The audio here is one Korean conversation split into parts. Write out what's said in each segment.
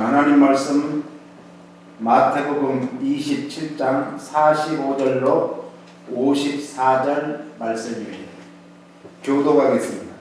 하나님 말씀 마태복음 27장 45절로 54절 말씀입니다. 교독하겠습니다.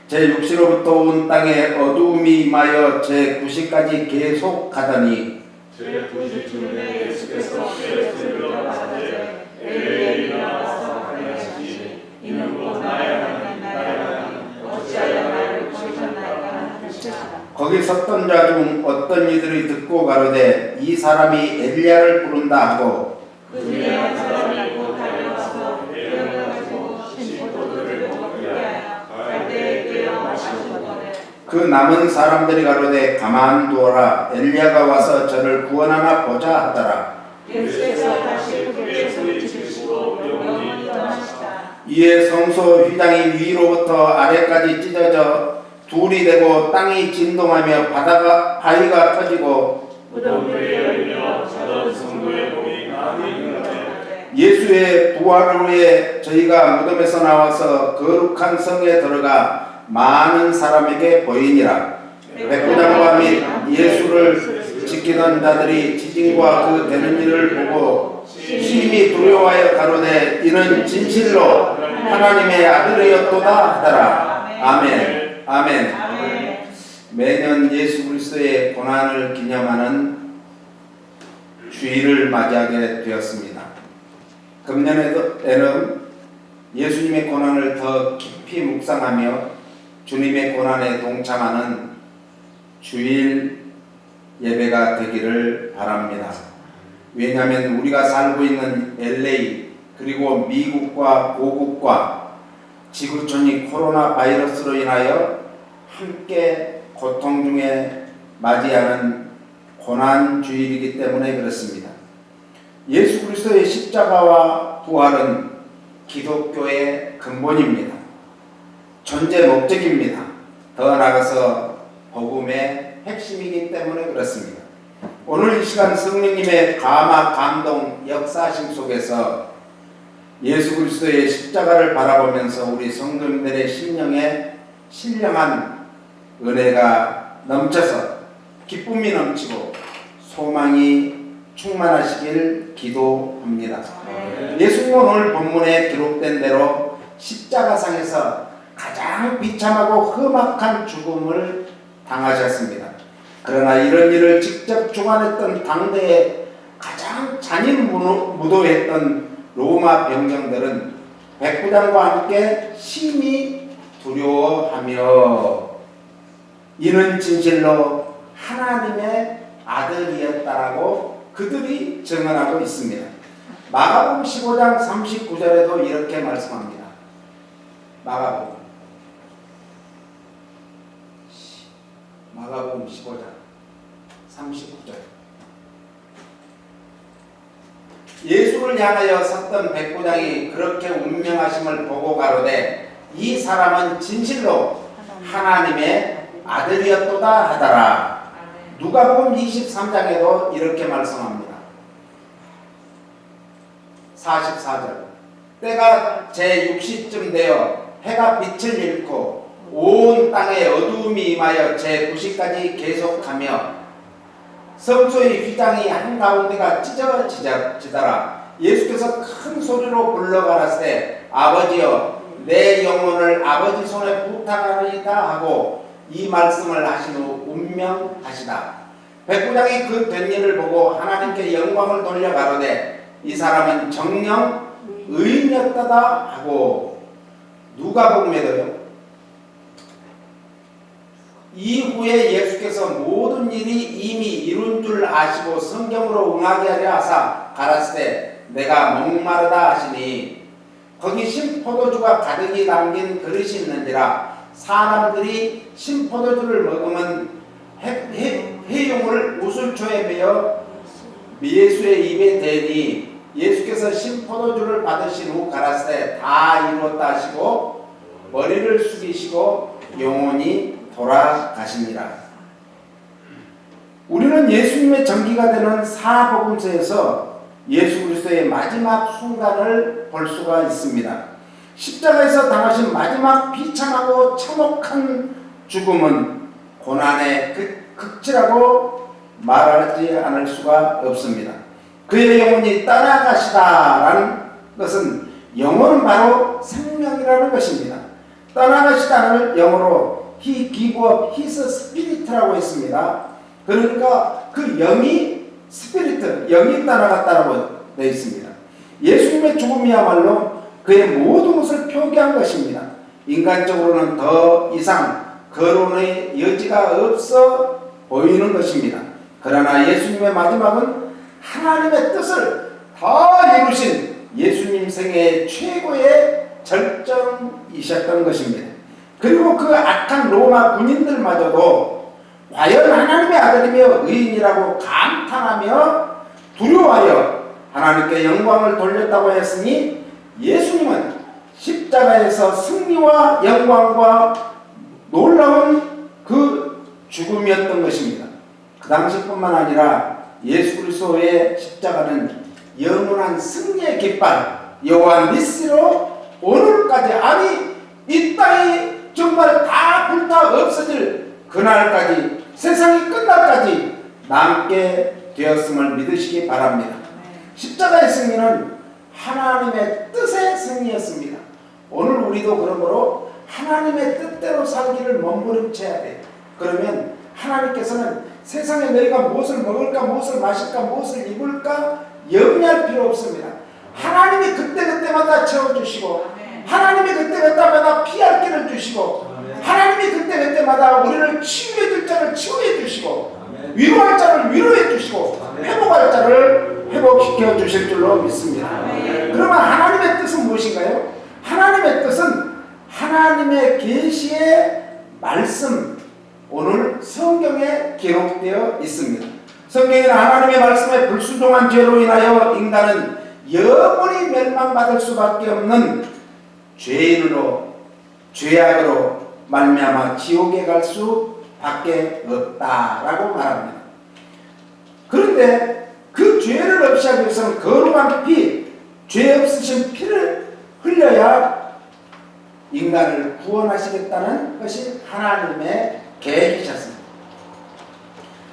제 육신으로부터 온 땅에 어두움이 임하여 제 9시까지 계속 가더니 제 9시쯤에 예수께서 예수를 가라사대 엘리야 일어나서 하시니 이는 곧 나의 하나님 나의 하나님 어찌하여 나를 버리셨나이까 하시니라. 거기 섰던 자 중 어떤 이들이 듣고 가로되 이 사람이 엘리야를 부른다 하고 그 중에 한 사람이 곧 달려와서 배를 가지고 신포도를 먹게 하여 갈대에 꿰어 마시거늘 그 남은 사람들이 가로되 가만두어라 엘리야가 와서 저를 구원하나 보자 하더라. 예수께서 다시 그에게 손을 짚으시고 영원히 떠나시다. 이에 성소 휘장이 위로부터 아래까지 찢어져 둘이 되고 땅이 진동하며 바위가 터지고 무덤들이 열려 자던 성도의 몸이 많이 일어나되 예수의 부활을 위해 저희가 무덤에서 나와서 거룩한 성에 들어가 많은 사람에게 보이니라. 백부장과 및 예수를 지키던 자들이 지진과 그 되는 일을 보고 심히 두려워하여 가로되 이는 진실로 하나님의 아들이었도다 하더라. 아멘. 아멘. 매년 예수 그리스도의 고난을 기념하는 주일을 맞이하게 되었습니다. 금년에는 예수님의 고난을 더 깊이 묵상하며 주님의 고난에 동참하는 주일 예배가 되기를 바랍니다. 왜냐하면 우리가 살고 있는 LA 그리고 미국과 고국과 지구촌이 코로나 바이러스로 인하여 함께 고통 중에 맞이하는 고난 주일이기 때문에 그렇습니다. 예수 그리스도의 십자가와 부활은 기독교의 근본입니다. 존재 목적입니다. 더 나아가서 복음의 핵심이기 때문에 그렇습니다. 오늘 이 시간 성령님의 감화, 감동, 역사심 속에서 예수 그리스도의 십자가를 바라보면서 우리 성도님들의 심령에 신령한 은혜가 넘쳐서 기쁨이 넘치고 소망이 충만하시길 기도합니다. 예수님은 오늘 본문에 기록된 대로 십자가상에서 가장 비참하고 험악한 죽음을 당하셨습니다. 그러나 이런 일을 직접 주관했던 당대에 가장 잔인무도했던 로마 병정들은 백부장과 함께 심히 두려워하며 이는 진실로 하나님의 아들이었다라고 그들이 증언하고 있습니다. 마가복음 15장 39절에도 이렇게 말씀합니다. 마가복음 15장 39절 예수를 향하여 섰던 백부장이 그렇게 운명하심을 보고 가로되 이 사람은 진실로 하나님의 아들이었도다 하더라. 누가복음 23장에도 이렇게 말씀합니다. 44절 때가 제 6시쯤 되어 해가 빛을 잃고 온 땅에 어두움이 임하여 제 9시까지 계속하며 성소의 휘장이 한가운데가 찢어지더라. 예수께서 큰 소리로 불러가라사대 아버지여 내 영혼을 아버지 손에 부탁하리이다 하고 이 말씀을 하신 후 운명하시다. 백부장이 그 된 일을 보고 하나님께 영광을 돌려 가로되 이 사람은 정녕 의인이었다 하고 누가복음에도요. 이후에 예수께서 모든 일이 이미 이룬 줄 아시고 성경으로 응하게 하려 하사 가라사대 내가 목마르다 하시니 거기 신포도주가 가득히 담긴 그릇이 있는지라 사람들이 신포도주를 먹으면 해용을 우슬초에 베어 예수의 입에 대니 예수께서 신포도주를 받으신 후 가라사대 다 이루었다 하시고 머리를 숙이시고 영원히 돌아가십니다. 우리는 예수님의 전기가 되는 사복음서에서 예수 그리스도의 마지막 순간을 볼 수가 있습니다. 십자가에서 당하신 마지막 비참하고 참혹한 죽음은 고난의 극치라고 말하지 않을 수가 없습니다. 그의 영혼이 떠나가시다라는 것은 영혼은 바로 생명이라는 것입니다. 떠나가시다는 영어로 He gave up his spirit라고 했습니다. 그러니까 그 영이 스피리트, 영이 떠나갔다라고 되어 있습니다. 예수님의 죽음이야말로 그의 모든 것을 표기한 것입니다. 인간적으로는 더 이상 거론의 여지가 없어 보이는 것입니다. 그러나 예수님의 마지막은 하나님의 뜻을 다 이루신 예수님 생애의 최고의 절정이셨던 것입니다. 그리고 그 악한 로마 군인들마저도 과연 하나님의 아들이며 의인이라고 감탄하며 두려워하여 하나님께 영광을 돌렸다고 했으니 예수님은 십자가에서 승리와 영광과 놀라운 그 죽음이었던 것입니다. 그 당시뿐만 아니라 예수 그리스도의 십자가는 영원한 승리의 깃발 여호와 니시로 오늘까지, 아니 이 땅이 정말 다 불타 없어질 그날까지, 세상이 끝날까지 남게 되었음을 믿으시기 바랍니다. 십자가의 승리는 하나님의 뜻의 승리였습니다. 오늘 우리도 그러므로 하나님의 뜻대로 살기를 몸부림쳐야 돼요. 그러면 하나님께서는 세상에 너희가 무엇을 먹을까, 무엇을 마실까, 무엇을 입을까 염려할 필요 없습니다. 하나님이 그때그때마다 채워주시고, 하나님이 그때그때마다 피할 길을 주시고, 하나님이 그때그때마다 우리를 치유해 줄 자를 치유해 주시고, 위로할 자를 위로해 주시고, 회복할 자를 회복시켜 주실 줄로 믿습니다. 그러면 하나님의 뜻은 무엇인가요? 하나님의 뜻은 하나님의 계시의 말씀, 오늘 성경에 기록되어 있습니다. 성경에는 하나님의 말씀에 불순종한 죄로 인하여 인간은 영원히 멸망받을 수밖에 없는 죄인으로, 죄악으로 말미암아 지옥에 갈 수밖에 없다라고 말합니다. 그런데 그 죄를 없이 하기 위해서는 거룩한 피, 죄 없으신 피를 흘려야 인간을 구원하시겠다는 것이 하나님의 계획이셨습니다.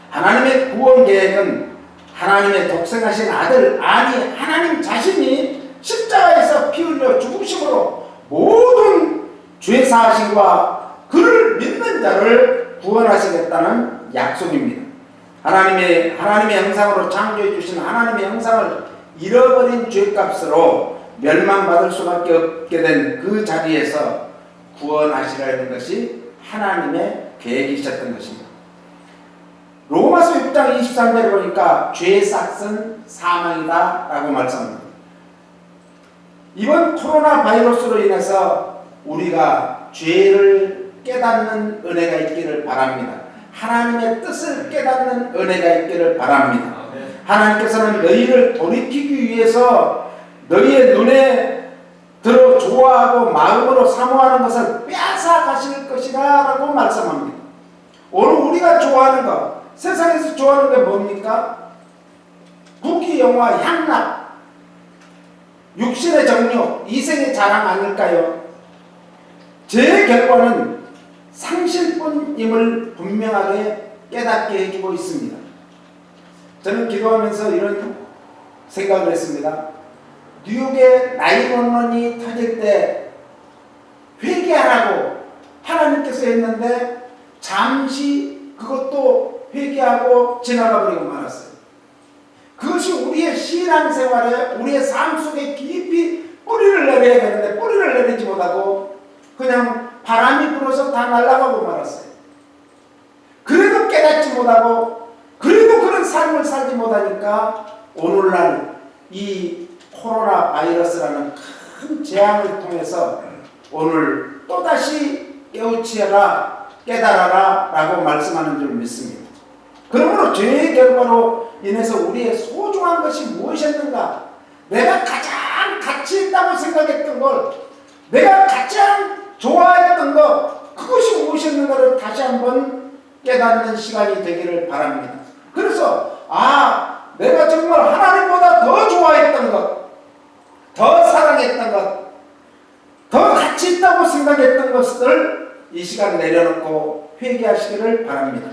하나님의 구원 계획은 하나님의 독생하신 아들, 아니 하나님 자신이 십자가에서 피 흘려 죽으심으로 모든 죄사하심과 그를 믿는 자를 구원하시겠다는 약속입니다. 하나님의 형상으로 창조해 주신 하나님의 형상을 잃어버린 죄값으로 멸망받을 수밖에 없게 된 그 자리에서 구원하시라는 것이 하나님의 계획이셨던 것입니다. 로마서 6장 23절에 보니까 죄의 싹은 사망이다 라고 말씀합니다. 이번 코로나 바이러스로 인해서 우리가 죄를 깨닫는 은혜가 있기를 바랍니다. 하나님의 뜻을 깨닫는 은혜가 있기를 바랍니다. 하나님께서는 너희를 돌이키기 위해서 너희의 눈에 들어 좋아하고 마음으로 사모하는 것을 빼앗아 가실 것이다 라고 말씀합니다. 오늘 우리가 좋아하는 것, 세상에서 좋아하는 게 뭡니까? 국기, 영화, 향락, 육신의 정욕, 이생의 자랑 아닐까요? 죄의 결과는 상실뿐임을 분명하게 깨닫게 해주고 있습니다. 저는 기도하면서 이런 생각을 했습니다. 뉴욕의 911이 터질 때 회개하라고 하나님께서 했는데 잠시 그것도 회개하고 지나가 버리고 말았어요. 그것이 우리의 신앙생활에, 우리의 삶 속에 깊이 뿌리를 내려야 되는데 뿌리를 내리지 못하고 그냥 바람이 불어서 다 날아가고 말았어요. 그래도 깨닫지 못하고 그래도 그런 삶을 살지 못하니까 오늘날 이 코로나 바이러스라는 큰 재앙을 통해서 오늘 또다시 깨우치라, 깨달아라 라고 말씀하는 줄 믿습니다. 그러므로 죄의 결과로 인해서 우리의 소중한 것이 무엇이었는가, 내가 가장 가치 있다고 생각했던 것, 내가 가장 좋아했던 것, 그것이 무엇이었는가를 다시 한번 깨닫는 시간이 되기를 바랍니다. 그래서 내가 정말 하나님보다 더 좋아했던 것, 더 사랑했던 것, 더 가치 있다고 생각했던 것을 이 시간 내려놓고 회개하시기를 바랍니다.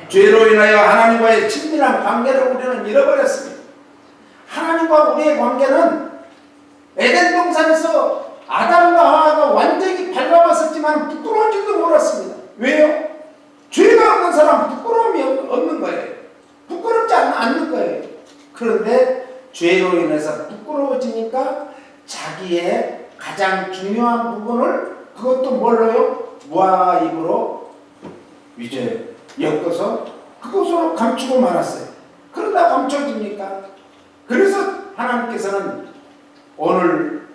죄로 인하여 하나님과의 친밀한 관계를 우리는 잃어버렸습니다. 하나님과 우리의 관계는 에덴 동산에서 아담과 하와가 완전히 발라봤었지만 부끄러운 줄도 몰랐습니다. 왜요? 죄가 없는 사람은 부끄러움이 없는 거예요. 부끄럽지 않는 거예요. 그런데 죄로 인해서 부끄러워지니까 자기의 가장 중요한 부분을 그것도 뭘로요? 무화 입으로 이제 엮어서 그것으로 감추고 말았어요. 그러다 감춰집니까? 그래서 하나님께서는 오늘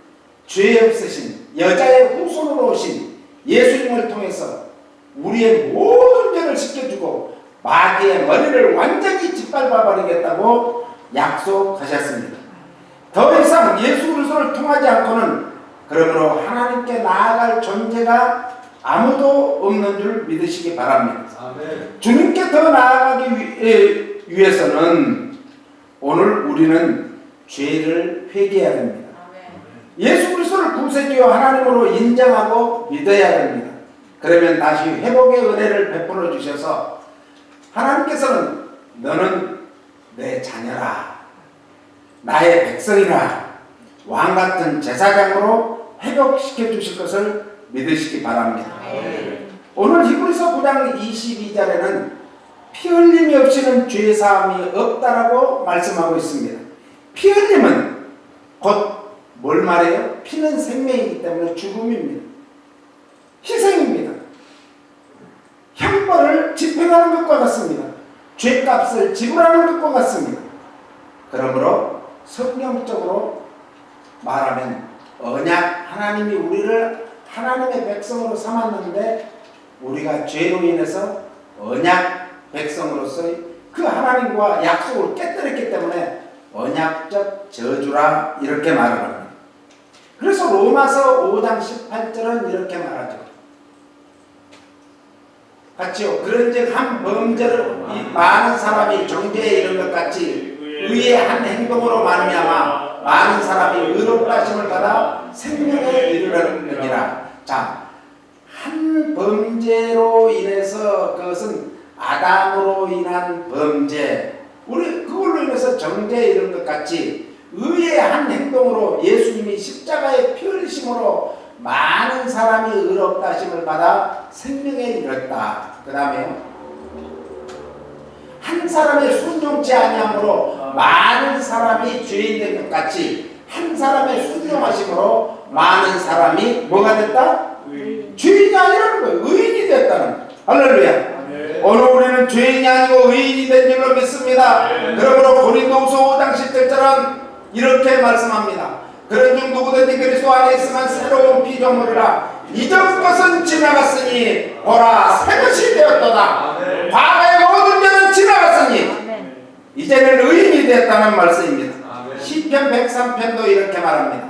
죄 없으신 여자의 후손으로 오신 예수님을 통해서 우리의 모든 죄를 씻겨주고 마귀의 머리를 완전히 짓밟아 버리겠다고 약속하셨습니다. 더 이상 예수 그리스도를 통하지 않고는 그러므로 하나님께 나아갈 존재가 아무도 없는 줄 믿으시기 바랍니다. 아멘. 주님께 더 나아가기 위해서는 오늘 우리는 죄를 회개해야 됩니다. 예수 그리스도를 구세주여 하나님으로 인정하고 믿어야 됩니다. 그러면 다시 회복의 은혜를 베풀어 주셔서 하나님께서는 너는 내 자녀라, 나의 백성이라, 왕같은 제사장으로 회복시켜 주실 것을 믿으시기 바랍니다. 오늘 히브리서 9장 22절에는 피 흘림이 없이는 죄 사함이 없다라고 말씀하고 있습니다. 피 흘림은 곧 뭘 말해요? 피는 생명이기 때문에 죽음입니다. 희생입니다. 형벌을 집행하는 것과 같습니다. 죄값을 지불하는 것과 같습니다. 그러므로 성경적으로 말하면 언약, 하나님이 우리를 하나님의 백성으로 삼았는데 우리가 죄로 인해서 언약 백성으로서의 그 하나님과 약속을 깨뜨렸기 때문에 언약적 저주라 이렇게 말을 합니다. 그래서 로마서 5장 18절은 이렇게 말하죠. 같이요. 그런즉 한 범죄를 많은 사람이 정죄에 이른 것 같이 의의 한 행동으로 말미암아 많은 사람이 의롭다 하심을 받아 생명에 이르느니라. 자, 한 범죄로 인해서 그것은 아담으로 인한 범죄, 우리 그걸로 인해서 정죄에 이른 것 같이 의의 한 행동으로 예수님이 십자가에 피 흘리심으로 많은 사람이 의롭다 하심을 받아 생명에 이르렀다. 그 다음에요. 한 사람의 순종치 아니함으로 많은 사람이 죄인 된 것 같이 한 사람의 순종하심으로 많은 사람이 뭐가 됐다? 죄인이 아니라는 거예요. 의인이 됐다는 거예요. 할렐루야. 오늘 우리는 죄인이 아니고 의인이 된 줄로 믿습니다. 그러므로 고린도후서 5장 17절은 이렇게 말씀합니다. 그런 중 누구든지 그리스도 안에 있으면 새로운 피조물이라 이전 것은 지나갔으니 보라 새 것이 되었도다. 과거의 모든 죄는 지나갔으니 이제는 의인이 됐다는 말씀입니다. 시편 103편도 이렇게 말합니다.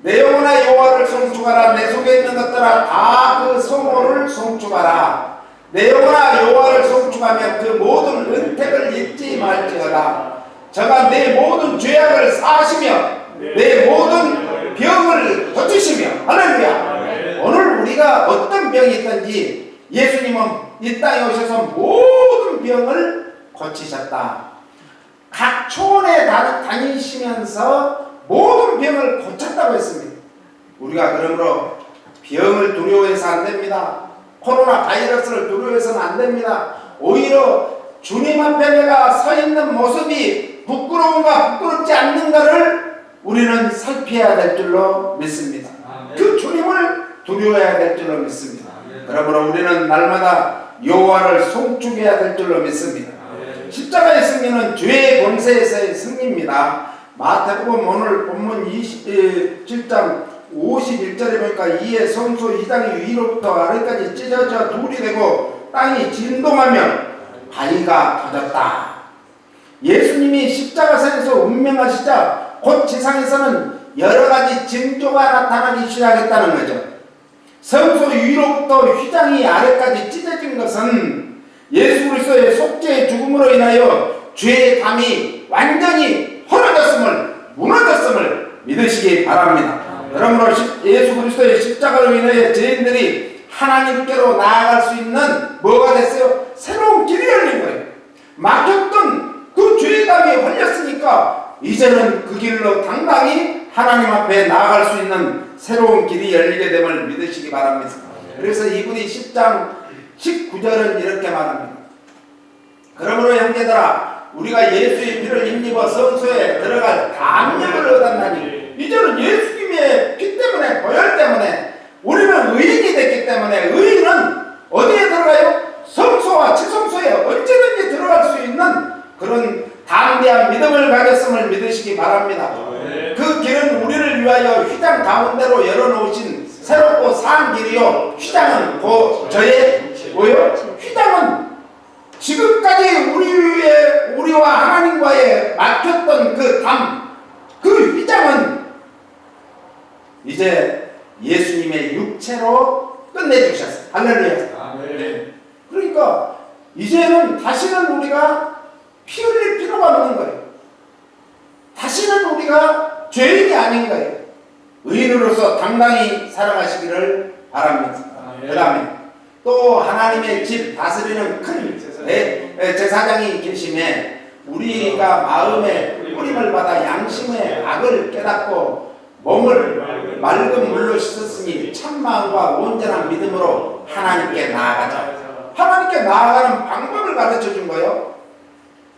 내 영혼아 여호와를 송축하라. 내 속에 있는 것들아 다 그 성호를 송축하라. 내 영혼아 여호와를 송축하면 그 모든 은택을 잊지 말지어다. 저가 내 모든 죄악을 사하시며 내 모든 병을 고치시며. 할렐루야. 오늘 우리가 어떤 병이 있든지 예수님은 이 땅에 오셔서 모든 병을 고치셨다. 각 초원에 다니시면서 모든 병을 고쳤다고 했습니다. 우리가 그러므로 병을 두려워해서 안 됩니다. 코로나 바이러스를 두려워해서는 안 됩니다. 오히려 주님 앞에 내가 서 있는 모습이 부끄러운가 부끄럽지 않는가를 우리는 살펴야 될 줄로 믿습니다. 그 주님을 두려워해야 될 줄로 믿습니다. 그러므로 우리는 날마다 여호와를 송축해야 될 줄로 믿습니다. 십자가의 승리는 죄의 권세에서의 승리입니다. 마태복음 오늘 본문 27장 51절에 보니까 이에 성소 2장이 위로부터 아래까지 찢어져 둘이 되고 땅이 진동하며 바위가 터졌다. 예수님이 십자가상에서 운명하시자 곧 지상에서는 여러 가지 징조가 나타나기 시작했다는 거죠. 성소 위로부터 휘장이 아래까지 찢어진 것은 예수 그리스도의 속죄의 죽음으로 인하여 죄의 담이 완전히 무너졌음을 믿으시기 바랍니다. 그러므로 예수 그리스도의 십자가로 인하여 죄인들이 하나님께로 나아갈 수 있는 뭐가 됐어요? 새로운 길이 열린 거예요. 막혔던 그 죄의 담이 걸렸으니까 이제는 그 길로 당당히 하나님 앞에 나아갈 수 있는 새로운 길이 열리게 됨을 믿으시기 바랍니다. 그래서 이분이 10장 19절은 이렇게 말합니다. 그러므로 형제들아 우리가 예수의 피를 힘입어 성소에 들어갈 담력을 얻었나니 이제는 예수님의 피 때문에 보혈 때문에 우리는 의인이 됐기 때문에 의인은 어디에 들어가요? 성소와 지성소에 언제든지 들어갈 수 있는 그런 담대한 믿음을 가졌음을 믿으시기 바랍니다. 그 길은 우리를 위하여 휘장 가운데로 열어놓으신 새롭고 산 길이요. 휘장은 저의 뭐요? 휘장은 지금까지 우리와 하나님과의 막혔던 그 휘장은 이제 예수님의 육체로 끝내주셨어요. 할렐루야. 그러니까 이제는 다시는 우리가 피 흘릴 필요가 없는 거예요. 다시는 우리가 죄인이 아닌 거예요. 의인으로서 당당히 살아가시기를 바랍니다. 그 다음에 또 하나님의 집 다스리는 큰 제사장이 계심에 우리가 마음에 뿌림을 받아 양심의 악을 깨닫고 몸을 맑은 물로 씻었으니 참마음과 온전한 믿음으로 하나님께 나아가자. 하나님께 나아가는 방법을 가르쳐 준 거예요.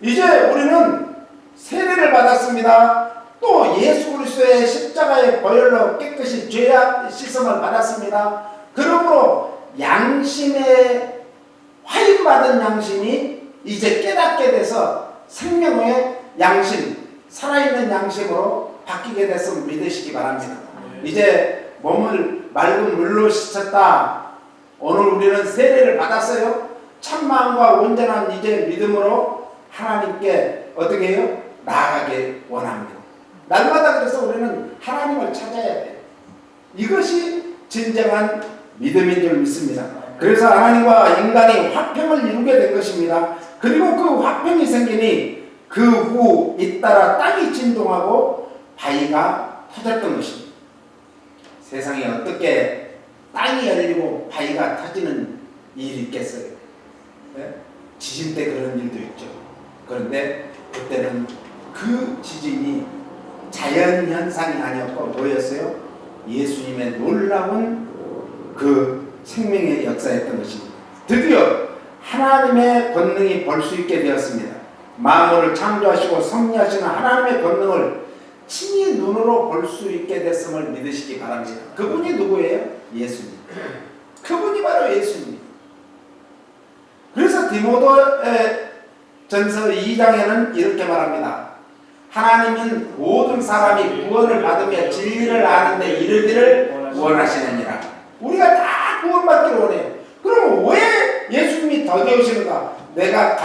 이제 우리는 세례를 받았습니다. 또 예수 그리스도의 십자가의 보혈로 깨끗이 죄악 씻음을 받았습니다. 그러므로 양심의 화인받은 양심이 이제 깨닫게 돼서 생명의 양심, 살아있는 양심으로 바뀌게 됐음을 믿으시기 바랍니다. 이제 몸을 맑은 물로 씻었다. 오늘 우리는 세례를 받았어요. 참마음과 온전한 이제 믿음으로 하나님께 어떻게 해요? 나아가게 원합니다. 날마다 그래서 우리는 하나님을 찾아야 돼요. 이것이 진정한 믿음인 줄 믿습니다. 그래서 하나님과 인간이 화평을 이루게 된 것입니다. 그리고 그 화평이 생기니 그 후 잇따라 땅이 진동하고 바위가 터졌던 것입니다. 세상에 어떻게 땅이 열리고 바위가 터지는 일이 있겠어요? 네? 지진 때 그런 일도 있죠. 그런데 그때는 그 지진이 자연현상이 아니었고 뭐였어요? 예수님의 놀라운 그 생명의 역사였던 것입니다. 드디어 하나님의 권능이 볼 수 있게 되었습니다. 만물을 창조하시고 섭리하시는 하나님의 권능을 친히 눈으로 볼 수 있게 됐음을 믿으시기 바랍니다. 그분이 누구예요? 예수님. 그분이 바로 예수님. 그래서 디모데 전서 2장에는 이렇게 말합니다. 하나님은 모든 사람이 구원을 받으며 진리를 아는데 이르기를 원하시느니라. 우리가 다 구원받기를 원해요. 그럼 왜 예수님이 더디 오시는가? 내가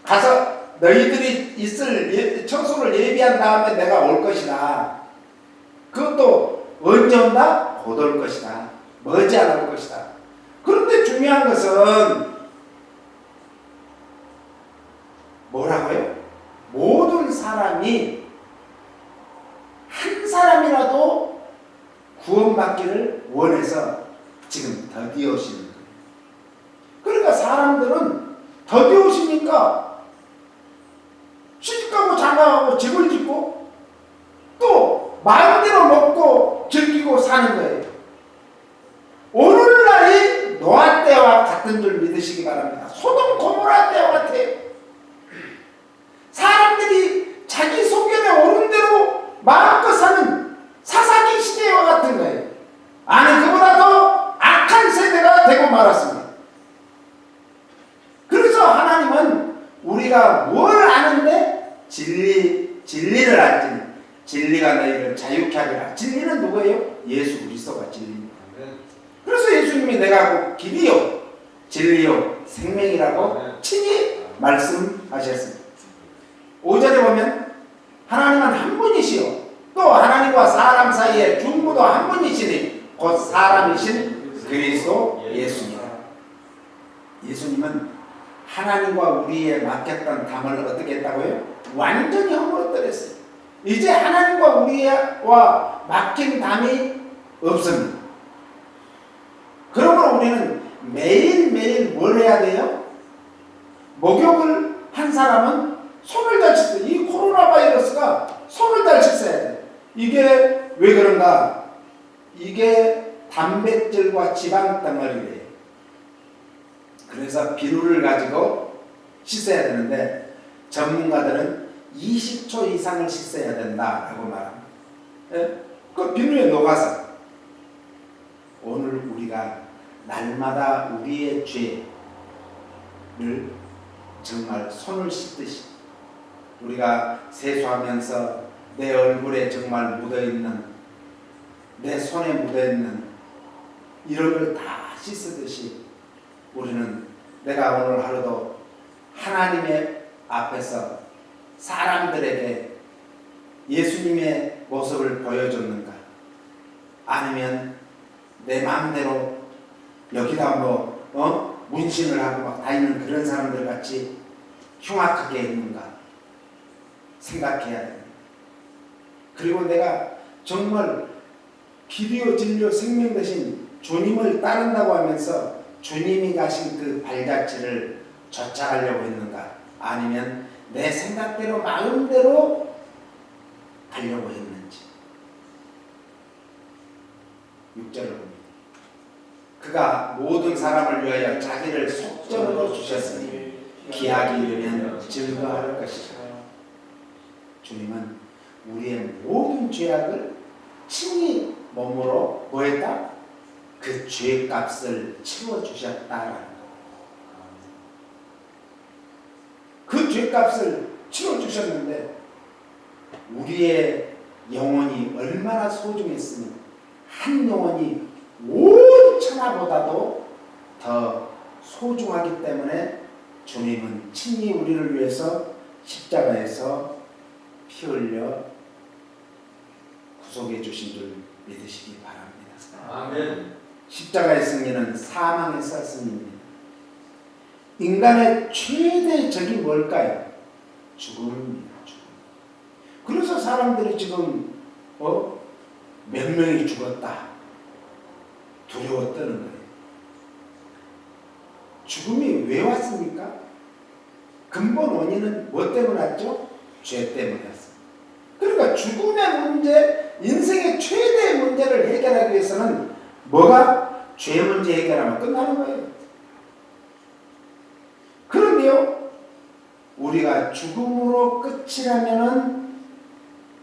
가서 너희들이 있을 처소를 예비한 다음에 내가 올 것이다. 그것도 언제 온다? 곧 올 것이다. 머지않아 올 것이다. 그런데 중요한 것은 뭐라고요? 모든 사람이 한 사람이라도 구원받기를 원해서 지금 더디 오시는 거예요. 그러니까 사람들은 더디 오시니까 시집가고 장가가고 집을 짓고 또 마음대로 먹고 즐기고 사는 거예요. 오늘날이 노아 때와 같은 줄 믿으시기 바랍니다. 소돔 고모라 때와 같아요. 사람들이 자기 소견에 오른 대로 마음껏 사는 사사기 시대와 같은 거예요. 아니 그보다 더 악한 세대가 되고 말았습니다. 그래서 하나님은 우리가 뭘 아는데 진리를 알지니 진리가 너희를 자유케 하리라. 진리는 누구예요? 예수 그리스도가 진리입니다. 그래서 예수님이 내가 길이요 진리요 생명이라고 친히 말씀하셨습니다. 5절에 보면 하나님은 한 분이시요 또 하나님과 사람 사이에 중보도 한 분이시니 곧 사람이신 그리스도 예수입니다. 예수님은 하나님과 우리의 맡겼던 담을 어떻게 했다고요? 완전히 허물어뜨렸어요. 이제 하나님과 우리와 맡긴 담이 없습니다. 그 우리는 매일매일 뭘 해야 돼요? 목욕을 한 사람은 손을 잘 씻어야 돼. 이 코로나 바이러스가 손을 잘 씻어야 돼. 이게 왜 그런가? 이게 단백질과 지방 덩어리래요. 그래서 비누를 가지고 씻어야 되는데 전문가들은 20초 이상을 씻어야 된다라고 말합니다. 예? 그 비누에 녹아서. 오늘 우리가 날마다 우리의 죄를 정말 손을 씻듯이 우리가 세수하면서 내 얼굴에 정말 묻어있는, 내 손에 묻어있는 이런 걸 다 씻듯이 우리는 내가 오늘 하루도 하나님의 앞에서 사람들에게 예수님의 모습을 보여줬는가? 아니면 내 마음대로 여기다 문신을 하고 막 다니는 그런 사람들 같이 흉악하게 있는가? 생각해야 됩니다. 그리고 내가 정말 길이요 진리요 생명 대신 주님을 따른다고 하면서 주님이 가신 그 발자취를 쫓아가려고 했는가? 아니면 내 생각대로 마음대로 가려고 했는지. 6절을 봅니다. 그가 모든 사람을 위하여 자기를 속전으로 주셨으니 기약이 이르면 증거할 것이다. 주님은 우리의 모든 죄악을 친히 몸으로 뭐했다? 그 죄값을 치러주셨다라는 것. 그 죄값을 치러주셨는데 우리의 영혼이 얼마나 소중했으면 한 영혼이 온 천하보다도 더 소중하기 때문에 주님은 친히 우리를 위해서 십자가에서 피 흘려 구속해 주신 줄 믿으시기 바랍니다. 아멘. 십자가의 승리는 사망에서 승리입니다. 인간의 최대 적이 뭘까요? 죽음입니다. 죽음. 그래서 사람들이 지금 몇 명이 죽었다 두려워 떠는 거예요. 죽음이 왜 왔습니까? 근본 원인은 뭐 때문에 왔죠? 죄 때문에 왔습니다. 그러니까 죽음의 문제, 인생의 최대의 문제를 해결하기 위해서는 뭐가? 죄 문제 해결하면 끝나는 거예요. 그런데요, 우리가 죽음으로 끝이라면은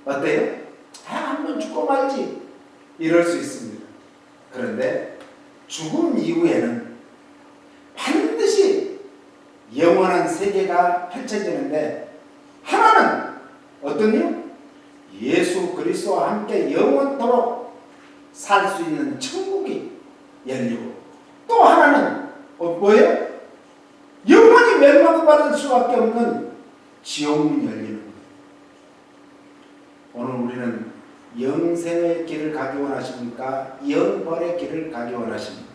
어때요? 한번 죽고 말지 이럴 수 있습니다. 그런데 죽음 이후에는 반드시 영원한 세계가 펼쳐지는데 하나는 어떤요? 예수 그리스도와 함께 영원토록 살 수 있는 천국이 열리고 또 하나는 뭐예요? 영원히 멸망받을 수밖에 없는 지옥문이 열리는 거예요. 오늘 우리는 영생의 길을 가기 원하십니까? 영벌의 길을 가기 원하십니까?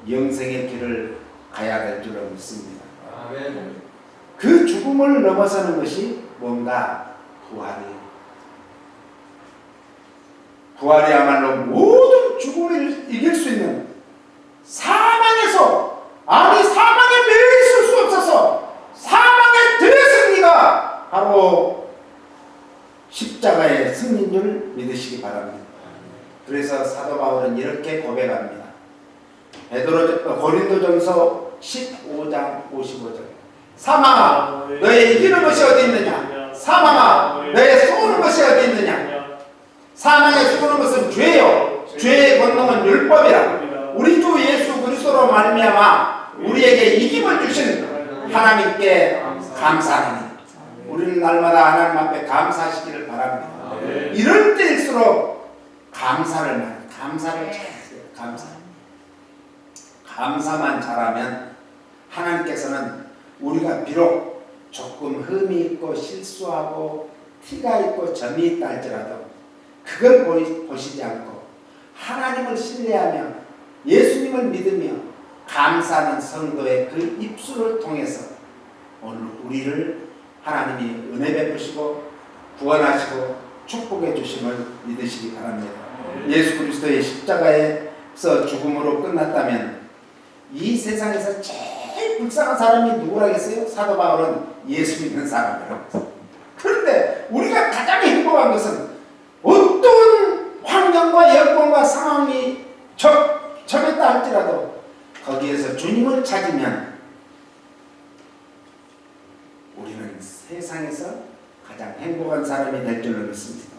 영생의 길을 가야 될 줄로 믿습니다. 아멘. 그 죽음을 넘어서는 것이 뭔가? 부활이에요. 부활이야말로 모든 죽음을 이길 수 있는 사망에서, 아니 사망에 매여 있을 수 없어서 사망의 대승리가 바로 십자가의 승리인 줄 믿으시기 바랍니다. 그래서 사도 바울은 이렇게 고백합니다. 고린도전서 15장 55절. 사망아 너의 이기는 것이 어디 있느냐? 사망아 너의 숨는 것이 어디 있느냐? 사망에 숨는 것은 죄요, 죄의 권능은 율법이라. 우리 주 예수 그리스도로 말미암아 우리에게 이김을 주신 하나님께 감사하니 우리는 날마다 하나님 앞에 감사하시기를 바랍니다. 이럴 때일수록 감사를 잘하세요. 감사만 잘하면 하나님께서는 우리가 비록 조금 흠이 있고 실수하고 티가 있고 점이 있다 할지라도 그걸 보시지 않고 하나님을 신뢰하며 예수님을 믿으며 감사하는 성도의 그 입술을 통해서 오늘 우리를 하나님이 은혜 베푸시고 구원하시고 축복해 주심을 믿으시기 바랍니다. 예수 그리스도의 십자가의 죽음으로 끝났다면 이 세상에서 제일 불쌍한 사람이 누구라겠어요? 사도 바울은 예수 믿는 사람이라고. 그런데 우리가 가장 행복한 것은 어떤 환경과 여건과 상황이 적했다 할지라도 거기에서 주님을 찾으면 우리는 세상에서 가장 행복한 사람이 될 줄로 믿습니다.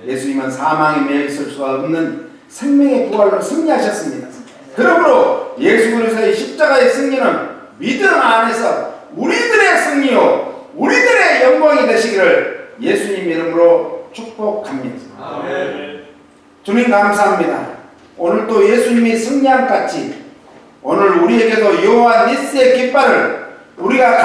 예수님은 사망에 매여 있을 수가 없는 생명의 부활로 승리하셨습니다. 그러므로 예수 그리스도의 십자가의 승리는 믿음 안에서 우리들의 승리요 우리들의 영광이 되시기를 예수님 이름으로 축복합니다. 아멘. 주님 감사합니다. 오늘 또 예수님이 승리한 같이 오늘 우리에게도 여호와 니스의 깃발을 우리가